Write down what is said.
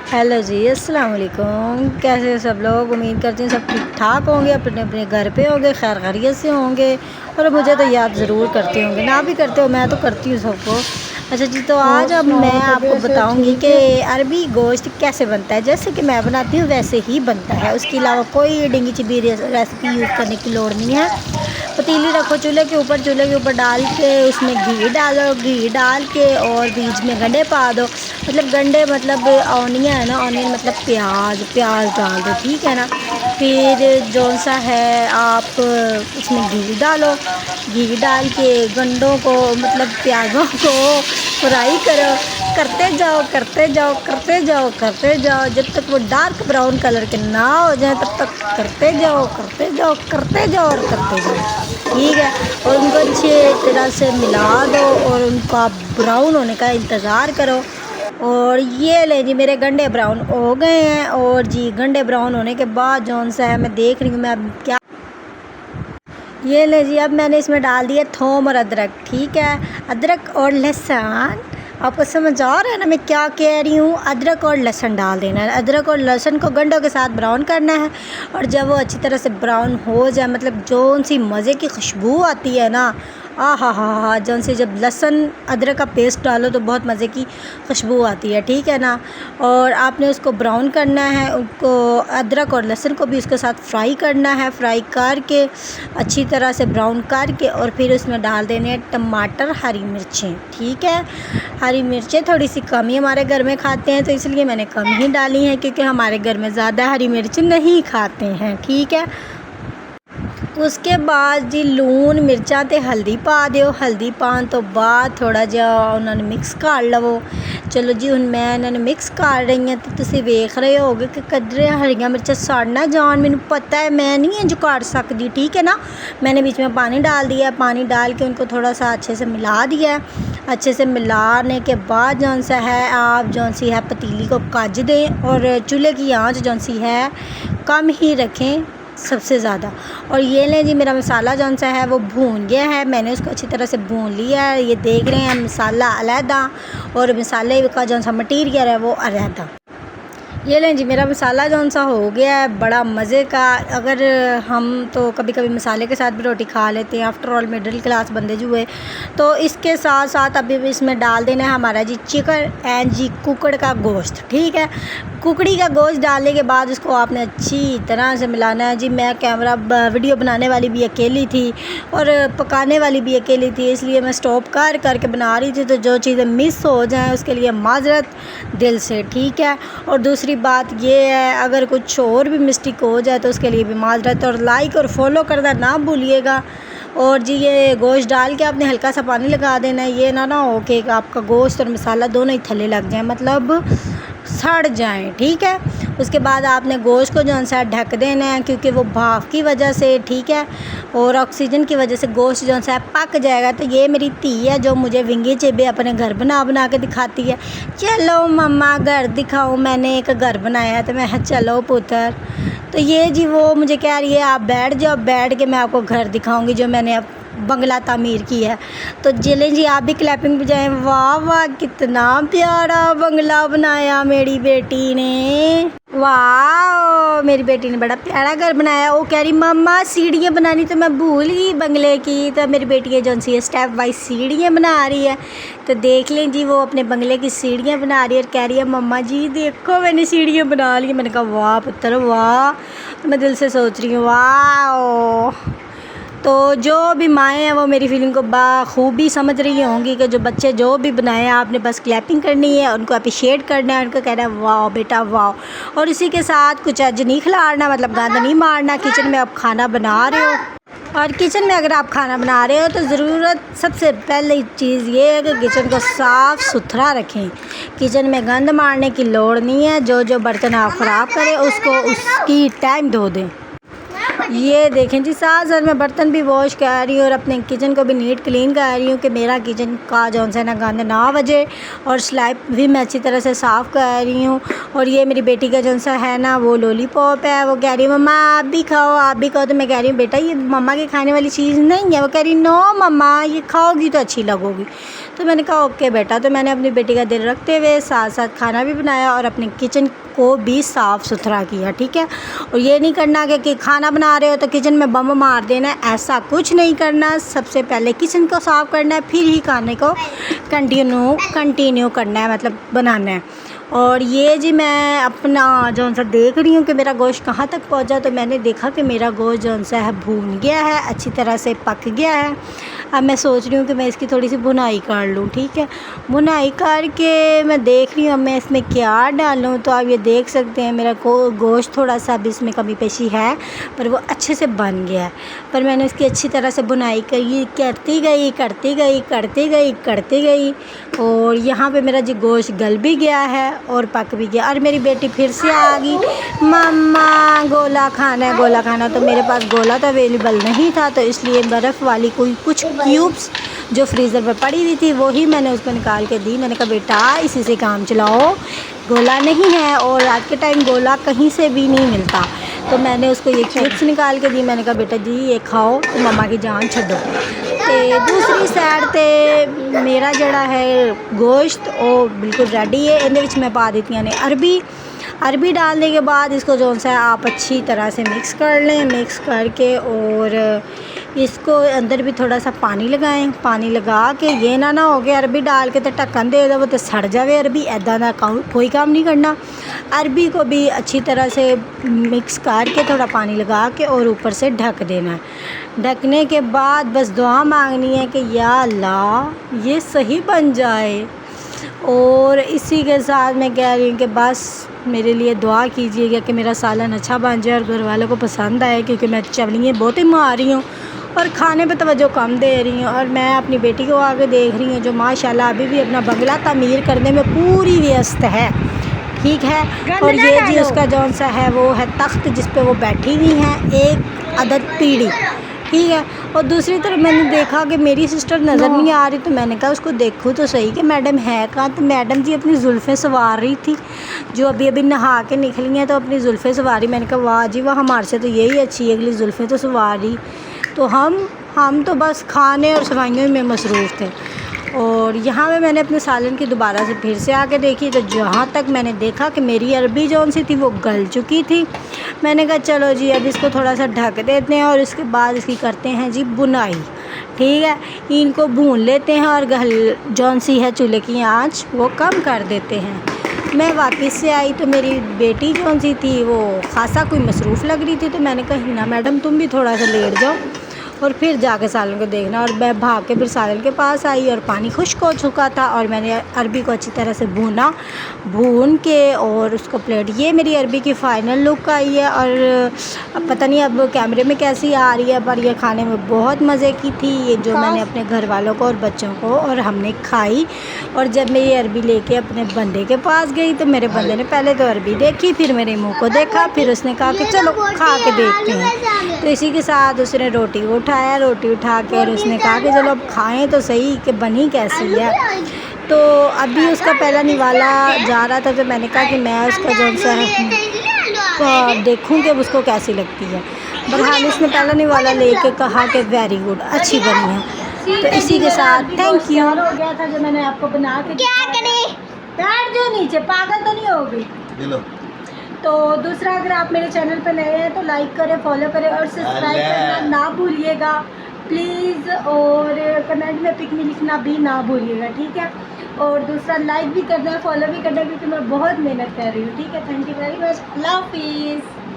Hello जी, अस्सलाम वालेकुम। कैसे हैं सब लोग? उम्मीद करती हूँ सब ठीक ठाक होंगे, अपने अपने घर पे होंगे, खैर खैरियत से होंगे और मुझे तो याद ज़रूर करते होंगे। ना भी करते हो, मैं तो करती हूँ सबको। अच्छा जी, तो और आज अब मैं सुनाओ, आपको तबीयत से बताऊंगी ठीक कि है? अरबी गोश्त कैसे बनता है। जैसे कि मैं बनाती हूँ वैसे ही बनता है, उसके अलावा कोई डिंगी चिबी रेसिपी यूज़ करने की लोड़ नहीं है। पतीली रखो चूल्हे के ऊपर डाल के उसमें घी डालो, घी डाल के और बीच में गंढे पा दो। मतलब गंढे मतलब ऑनियन है ना, ऑनियन मतलब प्याज, प्याज डाल दो, ठीक है ना। फिर जौन सा है आप उसमें घी डालो, घी डाल के गंढों को मतलब प्याज़ों को फ्राई करो। करते जाओ करते जाओ करते जाओ करते जाओ जब तक वो डार्क ब्राउन कलर के ना हो जाए, तब तक करते जाओ करते जाओ करते जाओ और करते जाओ, ठीक है। और उनको अच्छे तरह से मिला दो और उनका ब्राउन होने का इंतज़ार करो। और ये ले जी, मेरे गंडे ब्राउन हो गए हैं। और जी गंडे ब्राउन होने के बाद जौन सा है मैं देख रही हूँ मैं अब क्या, ये ले जी, अब मैंने इसमें डाल दिया थोम और अदरक, ठीक है। अदरक और लहसुन, आपको समझ आ रहा है ना मैं क्या कह रही हूँ। अदरक और लहसुन डाल देना है, अदरक और लहसुन को गंढों के साथ ब्राउन करना है। और जब वो अच्छी तरह से ब्राउन हो जाए, मतलब जौन सी मज़े की खुशबू आती है ना, आ हा जौन सी, जब लहसुन अदरक का पेस्ट डालो तो बहुत मज़े की खुशबू आती है, ठीक है ना। और आपने उसको ब्राउन करना है, उनको अदरक और लहसुन को भी उसके साथ फ्राई करना है। फ्राई करके अच्छी तरह से ब्राउन करके और फिर उसमें डाल देने हैं टमाटर, हरी मिर्चें, ठीक है। हरी मिर्चें थोड़ी सी कम ही हमारे घर में खाते हैं, तो इसलिए मैंने कम ही डाली हैं, क्योंकि हमारे घर में ज़्यादा हरी मिर्च नहीं खाते हैं, ठीक है। उसके बाद जी लून मिर्चा ते हल्दी पा दिओ, हल्दी पान तो बाद थोड़ा जिहा उन्होंने मिक्स कर लवो। चलो जी, हुण मैं इन्होंने मिक्स कर रही हैं, तो तुसीं वेख रहे होगे कि कदरे हरियां मिर्चां सड़ ना जान। मैनू पता है, मैं नहीं इंज कर सकती, ठीक है ना। मैंने बीच में पानी डाल दिया, पानी डाल के उनको थोड़ा सा अच्छे से मिला दिया है। अच्छे से मिलाने के बाद जौन सा है आप जौन सी है पतीली को कज दें और चूल्हे की आंच जौन सी है कम ही रखें सबसे ज़्यादा। और ये लें जी, मेरा मसाला जौन सा है वो भून गया है, मैंने उसको अच्छी तरह से भून लिया है। ये देख रहे हैं मसाला अलहदा और मसाले का जौन सा मटीरियल है वो अलहदा। ये लें जी, मेरा मसाला जौन सा हो गया है बड़ा मज़े का। अगर हम तो कभी कभी मसाले के साथ भी रोटी खा लेते हैं, आफ्टर ऑल मिडिल क्लास बंदे जो हुए। तो इसके साथ साथ अभी भी इसमें डाल देना है हमारा जी चिकन एंड जी कुकड़ का गोश्त, ठीक है। कुकड़ी का गोश्त डालने के बाद उसको आपने अच्छी तरह से मिलाना है जी। मैं कैमरा वीडियो बनाने वाली भी अकेली थी और पकाने वाली भी अकेली थी, इसलिए मैं स्टॉप कर करके बना रही थी, तो जो चीज़ें मिस हो जाएं उसके लिए माजरत दिल से, ठीक है। और दूसरी बात ये है, अगर कुछ और भी मिस्टेक हो जाए तो उसके लिए भी माजरत। और लाइक और फॉलो करना ना भूलिएगा। और जी ये गोश्त डाल के आपने हल्का सा पानी लगा देना है, ये ना हो कि आपका गोश्त और मसाला दोनों ही थल्ले लग जाए, मतलब सड़ जाएं, ठीक है। उसके बाद आपने गोश्त को जौन सा ढक देना है, क्योंकि वो भाप की वजह से, ठीक है, और ऑक्सीजन की वजह से गोश्त जौन सा पक जाएगा। तो ये मेरी धी है जो मुझे विंगी चिबे अपने घर बना बना के दिखाती है। चलो मम्मा घर दिखाओ, मैंने एक घर बनाया है। तो मैं चलो पुत्र। तो ये जी वो मुझे कह रही है आप बैठ जाओ, बैठ के मैं आपको घर दिखाऊंगी जो मैंने अब बंगला तामीर की है। तो चलें जी, आप भी क्लैपिंग बजाएं। वाह वाह, कितना प्यारा बंगला बनाया मेरी बेटी ने। वाह, मेरी बेटी ने बड़ा प्यारा घर बनाया। वो कह रही मम्मा सीढ़ियाँ बनानी तो मैं भूल गई बंगले की। तो मेरी बेटी है जौन सी है स्टेप वाइज सीढ़ियाँ बना रही है। तो देख लें जी, वो अपने बंगले की सीढ़ियाँ बना रही है और कह रही है मम्मा जी देखो मैंने सीढ़ियाँ बना ली। मैंने कहा वाह पुत्र वाह। तो मैं दिल से सोच रही हूँ वाह। तो जो भी माएँ हैं वो मेरी फीलिंग को बाखूबी समझ रही होंगी कि जो बच्चे जो भी बनाए आपने बस क्लैपिंग करनी है, उनको अप्रिशिएट करना है, उनको कहना है वाह बेटा वाह। और इसी के साथ कुछ अज नहीं खिलाना, मतलब गंद नहीं मारना। किचन में आप खाना बना रहे हो, और किचन में अगर आप खाना बना रहे हो तो ज़रूरत सबसे पहली चीज़ ये है कि किचन को साफ़ सुथरा रखें। किचन में गंद मारने की लोड़ नहीं है। जो जो बर्तन आप ख़राब करें उसको उसकी टाइम धो दें। ये देखें जी, साथ साथ मैं बर्तन भी वॉश कर रही हूँ और अपने किचन को भी नीट क्लीन कर रही हूँ कि मेरा किचन का जौन सा ना गंद ना बजे। और स्लैब भी मैं अच्छी तरह से साफ़ कर रही हूँ। और ये मेरी बेटी का जो सा है ना वो लॉलीपॉप है, वो कह रही है मम्मा आप भी खाओ आप भी खाओ। तो मैं कह रही हूँ बेटा ये मम्मा के खाने वाली चीज़ नहीं है। वो कह रही नो मम्मा ये खाओगी तो अच्छी लगोगी। तो मैंने कहा ओके बेटा। तो मैंने अपनी बेटी का दिल रखते हुए साथ साथ खाना भी बनाया और अपने किचन को भी साफ़ सुथरा किया, ठीक है। और ये नहीं करना कि खाना बना रहे हो तो किचन में बम मार देना, ऐसा कुछ नहीं करना। सबसे पहले किचन को साफ़ करना है, फिर ही खाने को कंटिन्यू करना है, मतलब बनाना है। और ये जी मैं अपना जौन सा देख रही हूँ कि मेरा गोश्त कहाँ तक पहुँचा। तो मैंने देखा कि मेरा गोश्त जौन सा है भून गया है, अच्छी तरह से पक गया है। अब मैं सोच रही हूँ कि मैं इसकी थोड़ी सी भुनाई कर लूँ, ठीक है। भुनाई करके मैं देख रही हूँ अब मैं इसमें क्या डालूँ। तो आप ये देख सकते हैं मेरा गोश्त थोड़ा सा अब इसमें कमी पेशी है, पर वो अच्छे से बन गया है। पर मैंने उसकी अच्छी तरह से भुनाई करती गई और यहाँ पे मेरा जी गोश्त गल भी गया है और पक भी गया। और मेरी बेटी फिर से आ गई, मम्मा गोला खाना है गोला खाना। तो मेरे पास गोला तो अवेलेबल नहीं था, तो इसलिए बर्फ़ वाली कोई कुछ क्यूब्स जो फ्रीज़र में पड़ी हुई थी वही मैंने उसको निकाल के दी। मैंने कहा बेटा इसी से काम चलाओ, गोला नहीं है और आज के टाइम गोला कहीं से भी नहीं मिलता। तो मैंने उसको ये क्यूब्स निकाल के दी। मैंने कहा बेटा जी ये खाओ तो मम्मा की जान छड्डो। तो दूसरी साइड ते मेरा जड़ा है गोश्त वो बिल्कुल रेडी है। इहदे विच मैं पा दी ने अरबी डालने के बाद इसको जो सा आप अच्छी तरह से मिक्स कर लें। मिक्स करके और इसको अंदर भी थोड़ा सा पानी लगाएं। पानी लगा के ये ना हो गया अरबी डाल के तो ढक्कन दे दो तो सड़ जाए अरबी, ऐदा दा कोई काम नहीं करना। अरबी को भी अच्छी तरह से मिक्स करके थोड़ा पानी लगा के और ऊपर से ढक देना है। ढकने के बाद बस दुआ मांगनी है कि या अल्लाह ये सही बन जाए। और इसी के साथ मैं कह रही हूँ कि बस मेरे लिए दुआ कीजिएगा कि मेरा सालन अच्छा बन जाए और घर वालों को पसंद आए, क्योंकि मैं चवलियाँ बहुत ही मार रही हूँ और खाने पे तवज्जो कम दे रही हूँ। और मैं अपनी बेटी को आगे देख रही हूँ जो माशाल्लाह अभी भी अपना बंगला तामीर करने में पूरी व्यस्त है, ठीक है। और ये जी उसका जौन सा है वो है तख्त जिस पे वो बैठी हुई हैं, एक अदद पीढ़ी, ठीक है। और दूसरी तरफ मैंने देखा कि मेरी सिस्टर नज़र नहीं आ रही, तो मैंने कहा उसको देखूँ तो सही कि मैडम है कहाँ। तो मैडम जी अपनी जुल्फ़ें संवार रही थी, जो अभी नहा के निकली हैं तो अपनी जुल्फ़ें संवारी। मैंने कहा वाह जी वाह, हमारे से तो यही अच्छी है, अगली जुल्फ़ें तो संवार रही। तो हम तो बस खाने और सफाइयों में मसरूफ़ थे। और यहाँ पे मैंने अपने सालन की दोबारा से फिर से आके देखी, तो जहाँ तक मैंने देखा कि मेरी अरबी जौन सी थी वो गल चुकी थी। मैंने कहा चलो जी अब इसको थोड़ा सा ढक देते हैं और इसके बाद इसकी करते हैं जी बुनाई, ठीक है। इनको भून लेते हैं और जौन सी है चूल्हे की आँच वो कम कर देते हैं। मैं वापस से आई तो मेरी बेटी जौन सी थी वो खासा कोई मसरूफ़ लग रही थी, तो मैंने कहा हिना मैडम तुम भी थोड़ा सा लेट जाओ और फिर जाके सालन को देखना। और मैं भाग के फिर सालन के पास आई और पानी खुश्क हो चुका था और मैंने अरबी को अच्छी तरह से भून के और उसको प्लेट। ये मेरी अरबी की फ़ाइनल लुक आई है और अब पता नहीं अब कैमरे में कैसी आ रही है, पर यह खाने में बहुत मज़े की थी। ये जो मैंने अपने घर वालों को और बच्चों को और हमने खाई। और जब मैं ये अरबी लेके अपने बंदे के पास गई तो मेरे बंदे ने पहले तो अरबी देखी, फिर मेरे मुँह को देखा, फिर उसने कहा कि चलो खा के देखते हैं। तो इसी के साथ उसने रोटी उठा के और उसने कहा कि चलो अब खाएं तो सही कि बनी कैसी है। तो अभी उसका पहला निवाला जा रहा था, तो मैंने कहा कि मैं उसका जो सा है देखूं कि उसको कैसी लगती है। बहरहाल उसने पहला निवाला लेके कहा कि वेरी गुड, अच्छी बनी है। तो इसी के साथ थैंक यू। हो गया था जो मैंने आपको बना के क्या करें, बैठ जो नीचे, पागल तो नहीं हो गई। तो दूसरा अगर आप मेरे चैनल पर नए हैं तो लाइक करें, फॉलो करें और सब्सक्राइब करना ना भूलिएगा प्लीज़। और कमेंट में पिक में लिखना भी ना भूलिएगा, ठीक है। और दूसरा लाइक भी करना है, फॉलो भी करना है, क्योंकि मैं बहुत मेहनत कर रही हूँ, ठीक है। थैंक यू वेरी मच, अल्लाह हाफिज़।